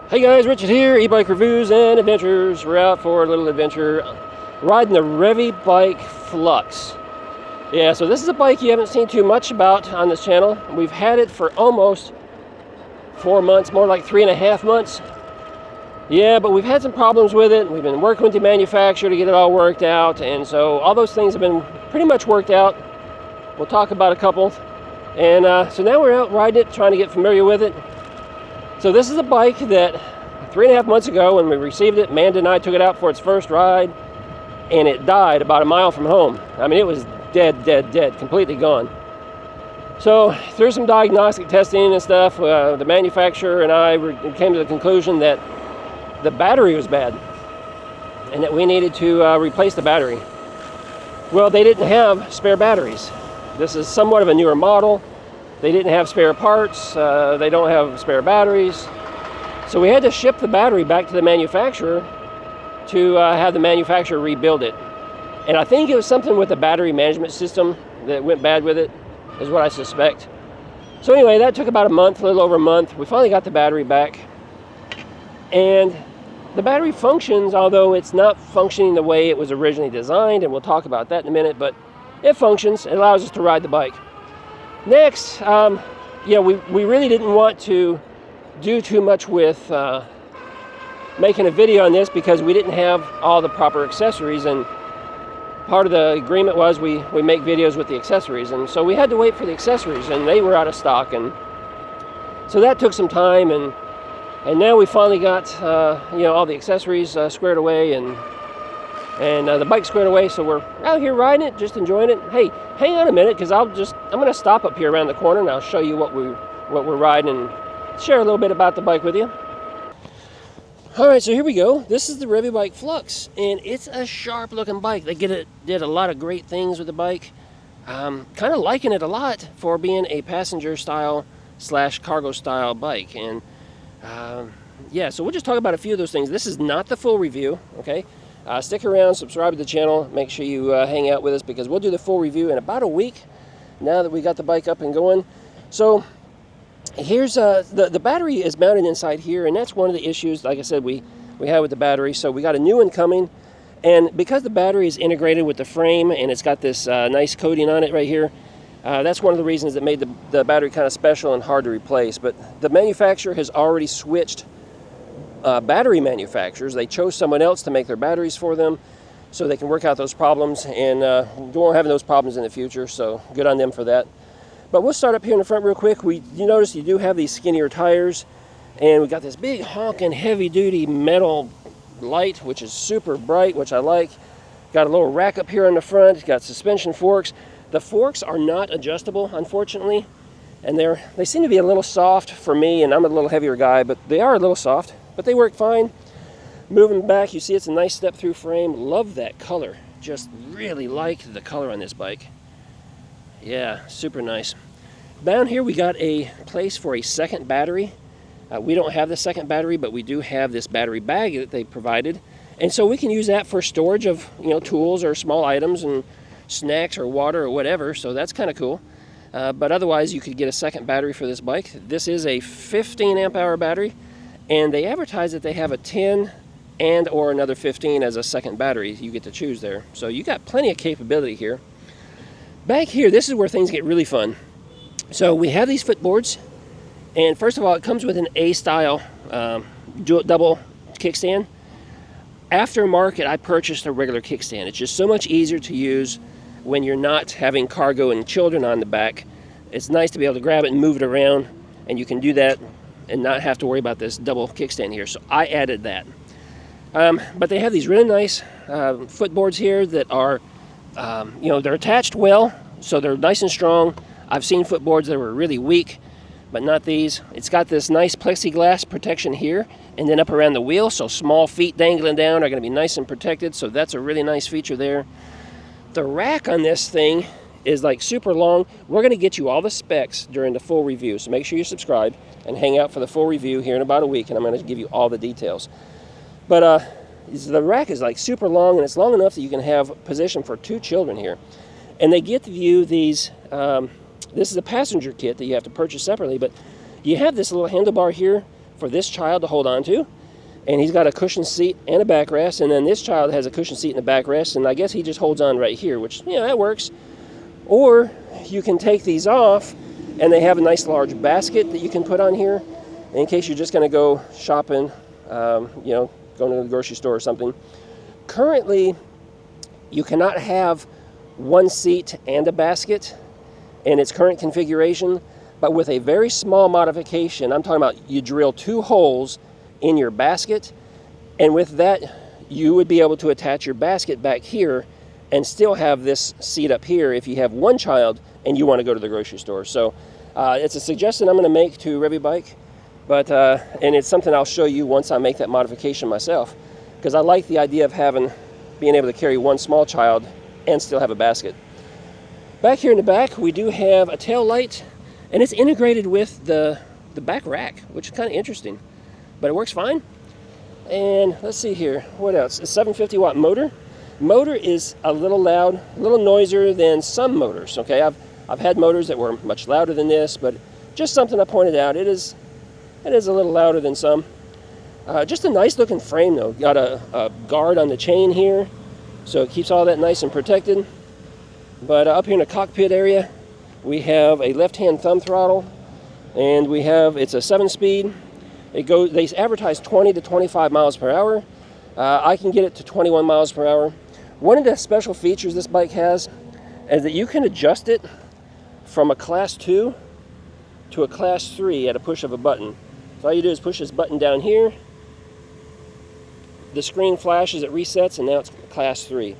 Hey guys, Richard here, e-bike reviews and adventures. We're out for a little adventure riding the Revibike FLUX. Yeah, so this is a bike you haven't seen too much about on this channel. We've had it for almost 4 months, more like 3.5 months. Yeah, but we've had some problems with it. We've been working with the manufacturer to get it all worked out, and so all those things have been pretty much worked out. We'll talk about a couple. And so now we're out riding it, trying to get familiar with it. So this is a bike that 3.5 months ago when we received it, Amanda and I took it out for its first ride, and it died about a mile from home. I mean, it was dead, completely gone. So through some diagnostic testing and stuff, the manufacturer and I came to the conclusion that the battery was bad and that we needed to replace the battery. Well, they didn't have spare batteries. This is somewhat of a newer model. They didn't have spare parts, they don't have spare batteries. So we had to ship the battery back to the manufacturer to have the manufacturer rebuild it. And I think it was something with the battery management system that went bad with it, is what I suspect. So anyway, that took about a month, a little over a month. We finally got the battery back. And the battery functions, although it's not functioning the way it was originally designed, and we'll talk about that in a minute, but it functions. It allows us to ride the bike. Next, we really didn't want to do too much with making a video on this because we didn't have all the proper accessories, and part of the agreement was we make videos with the accessories, and so we had to wait for the accessories, and they were out of stock, and so that took some time, and now we finally got all the accessories squared away, and the bike squared away, so we're out here riding it, just enjoying it. Hey, hang on a minute, because I'm going to stop up here around the corner, and I'll show you what we're riding and share a little bit about the bike with you. All right, so here we go. This is the Revibike FLUX, and it's a sharp-looking bike. They did a lot of great things with the bike. Kind of liking it a lot for being a passenger-style / cargo-style bike, and yeah, so we'll just talk about a few of those things. This is not the full review, okay? Stick around, subscribe to the channel, make sure you hang out with us because we'll do the full review in about a week now that we got the bike up and going. So here's the battery is mounted inside here, and that's one of the issues, like I said, we had with the battery. So we got a new one coming, and because the battery is integrated with the frame and it's got this nice coating on it right here, that's one of the reasons that made the battery kind of special and hard to replace. But the manufacturer has already switched battery manufacturers. They chose someone else to make their batteries for them so they can work out those problems, and we won't have those problems in the future, so good on them for that. But we'll start up here in the front real quick. You notice you do have these skinnier tires, and we got this big honking heavy-duty metal light, which is super bright, which I like. Got a little rack up here on the front. Got suspension forks. The forks are not adjustable, unfortunately, and they seem to be a little soft for me, and I'm a little heavier guy, but they are a little soft. But they work fine. Moving back, you see it's a nice step-through frame. Love that color. Just really like the color on this bike. Yeah, super nice. Down here we got a place for a second battery. We don't have the second battery, but we do have this battery bag that they provided. And so we can use that for storage of tools or small items and snacks or water or whatever. So that's kind of cool. But otherwise, you could get a second battery for this bike. This is a 15 amp hour battery. And they advertise that they have a 10 and or another 15 as a second battery. You get to choose there. So you got plenty of capability here. Back here, this is where things get really fun. So we have these footboards. And first of all, it comes with an A-style double kickstand. Aftermarket, I purchased a regular kickstand. It's just so much easier to use when you're not having cargo and children on the back. It's nice to be able to grab it and move it around. And you can do that and not have to worry about this double kickstand here. So I added that. But they have these really nice footboards here that are, they're attached well, so they're nice and strong. I've seen footboards that were really weak, but not these. It's got this nice plexiglass protection here, and then up around the wheel, so small feet dangling down are going to be nice and protected, so that's a really nice feature there. The rack on this thing is like super long. We're going to get you all the specs during the full review, so make sure you subscribe and hang out for the full review here in about a week, and I'm going to give you all the details. But the rack is like super long, and it's long enough that you can have position for 2 children here. And they give you these, this is a passenger kit that you have to purchase separately, but you have this little handlebar here for this child to hold on to. And he's got a cushion seat and a backrest, and then this child has a cushion seat and a backrest, and I guess he just holds on right here, which, yeah, that works. Or you can take these off, and they have a nice large basket that you can put on here in case you're just going to go shopping, you know, going to the grocery store or something. Currently, you cannot have one seat and a basket in its current configuration, but with a very small modification, I'm talking about you drill 2 holes in your basket, and with that you would be able to attach your basket back here and still have this seat up here if you have one child and you want to go to the grocery store. So it's a suggestion I'm going to make to Revibike, but and it's something I'll show you once I make that modification myself, because I like the idea of being able to carry one small child and still have a basket. Back here in the back we do have a tail light, and it's integrated with the back rack, which is kind of interesting. But it works fine. And let's see here, what else? A 750 watt motor. Motor is a little loud, a little noisier than some motors. Okay, I've had motors that were much louder than this, but just something I pointed out. It is a little louder than some. Just a nice looking frame though. Got a guard on the chain here, so it keeps all that nice and protected. But up here in the cockpit area, we have a left-hand thumb throttle, and it's a 7-speed. They advertise 20 to 25 miles per hour. I can get it to 21 miles per hour. One of the special features this bike has is that you can adjust it from a class 2 to a class 3 at a push of a button. So all you do is push this button down here. The screen flashes, it resets, and now it's class 3.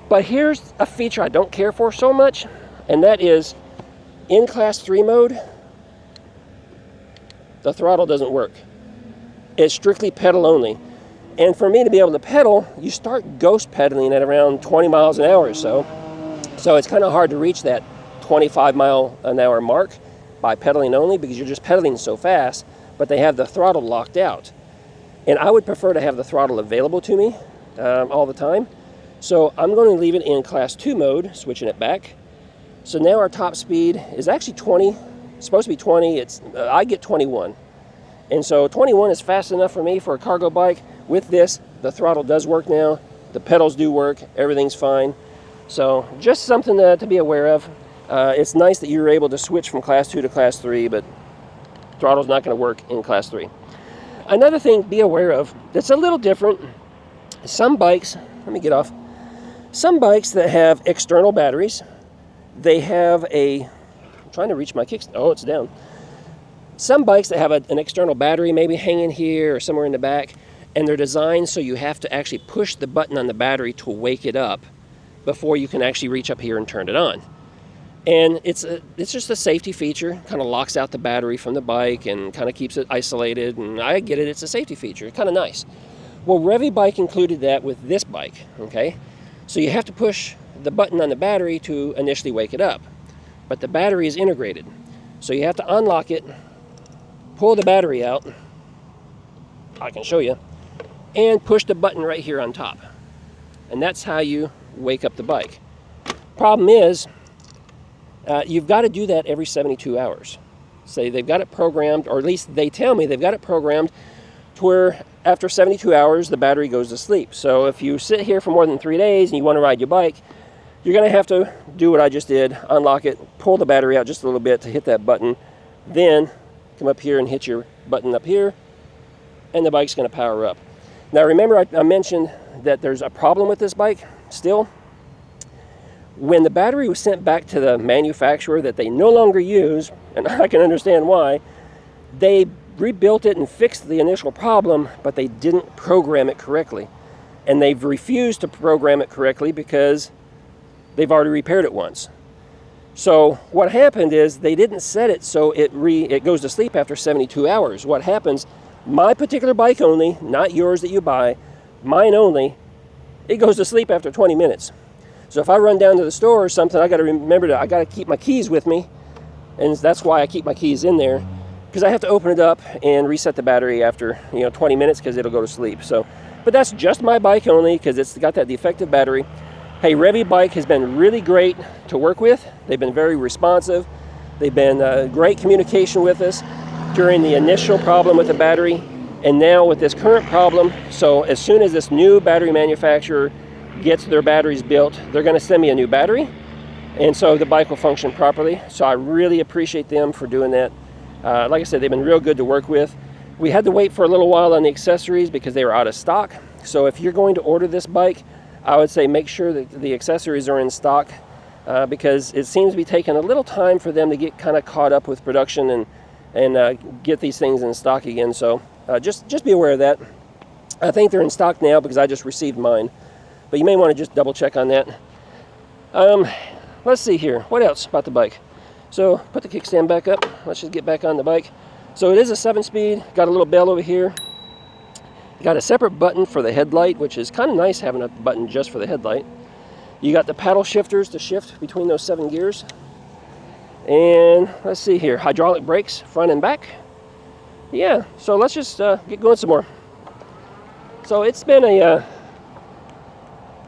But here's a feature I don't care for so much, and that is in class 3 mode, the throttle doesn't work. It's strictly pedal only. And for me to be able to pedal, you start ghost pedaling at around 20 miles an hour or so. So it's kind of hard to reach that 25 mile an hour mark by pedaling only, because you're just pedaling so fast, but they have the throttle locked out. And I would prefer to have the throttle available to me all the time. So I'm going to leave it in class 2 mode, switching it back. So now our top speed is actually 20. It's supposed to be 20. I get 21. And so 21 is fast enough for me for a cargo bike. With this, the throttle does work now. The pedals do work. Everything's fine. So just something to be aware of. It's nice that you're able to switch from class 2 to class 3, but throttle's not going to work in class 3. Another thing to be aware of that's a little different. Some bikes, let me get off. Some bikes that have external batteries, they have I'm trying to reach my kick. Oh, it's down. Some bikes that have an external battery maybe hanging here or somewhere in the back, and they're designed so you have to actually push the button on the battery to wake it up before you can actually reach up here and turn it on. And it's just a safety feature. Kind of locks out the battery from the bike and kind of keeps it isolated. And I get it, it's a safety feature. It's kind of nice. Well, Revibike included that with this bike. Okay, so you have to push the button on the battery to initially wake it up. But the battery is integrated. So you have to unlock it, pull the battery out, I can show you, and push the button right here on top. And that's how you wake up the bike. Problem is, you've got to do that every 72 hours. So they've got it programmed, or at least they tell me they've got it programmed to where after 72 hours the battery goes to sleep. So if you sit here for more than 3 days and you want to ride your bike, you're going to have to do what I just did, unlock it, pull the battery out just a little bit to hit that button, then come up here and hit your button up here, and the bike's going to power up. Now remember I mentioned that there's a problem with this bike still. When the battery was sent back to the manufacturer that they no longer use, and I can understand why, they rebuilt it and fixed the initial problem, but they didn't program it correctly. And they've refused to program it correctly because they've already repaired it once. So what happened is they didn't set it so it goes to sleep after 72 hours. What happens, my particular bike only, not yours that you buy, mine only, it goes to sleep after 20 minutes. So if I run down to the store or something, I got to remember I got to keep my keys with me, and that's why I keep my keys in there, because I have to open it up and reset the battery after 20 minutes because it'll go to sleep. So, but that's just my bike only because it's got that defective battery. Hey, Revibike has been really great to work with. They've been very responsive. They've been great communication with us. during the initial problem with the battery, and now with this current problem. So as soon as this new battery manufacturer gets their batteries built, they're going to send me a new battery, and so the bike will function properly. So I really appreciate them for doing that. Like I said, they've been real good to work with. We had to wait for a little while on the accessories because they were out of stock. So if you're going to order this bike, I would say make sure that the accessories are in stock, because it seems to be taking a little time for them to get kind of caught up with production and get these things in stock again. So just be aware of that. I think they're in stock now because I just received mine, but you may want to just double check on that. Let's see here, what else about the bike? So put the kickstand back up. Let's just get back on the bike. So it is a 7-speed, got a little bell over here. Got a separate button for the headlight, which is kind of nice having a button just for the headlight. You got the paddle shifters to shift between those 7 gears. And let's see here, hydraulic brakes, front and back. Yeah, so let's just get going some more. So it's been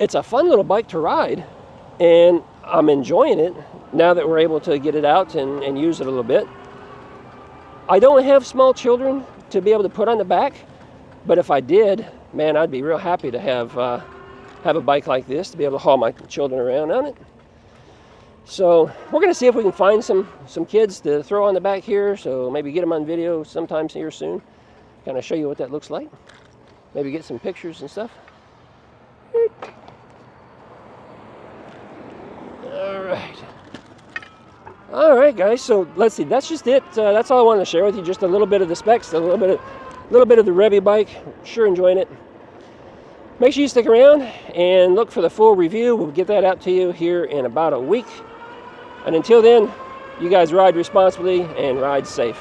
it's a fun little bike to ride, and I'm enjoying it now that we're able to get it out and use it a little bit. I don't have small children to be able to put on the back, but if I did, man, I'd be real happy to have a bike like this to be able to haul my children around on it. So we're going to see if we can find some kids to throw on the back here, so maybe get them on video sometime here soon, kind of show you what that looks like, maybe get some pictures and stuff. All right, guys, so let's see, that's just it. That's all I wanted to share with you, just a little bit of the specs, a little bit of the Revibike. Sure enjoying it. Make sure you stick around and look for the full review. We'll get that out to you here in about a week. And until then, you guys ride responsibly and ride safe.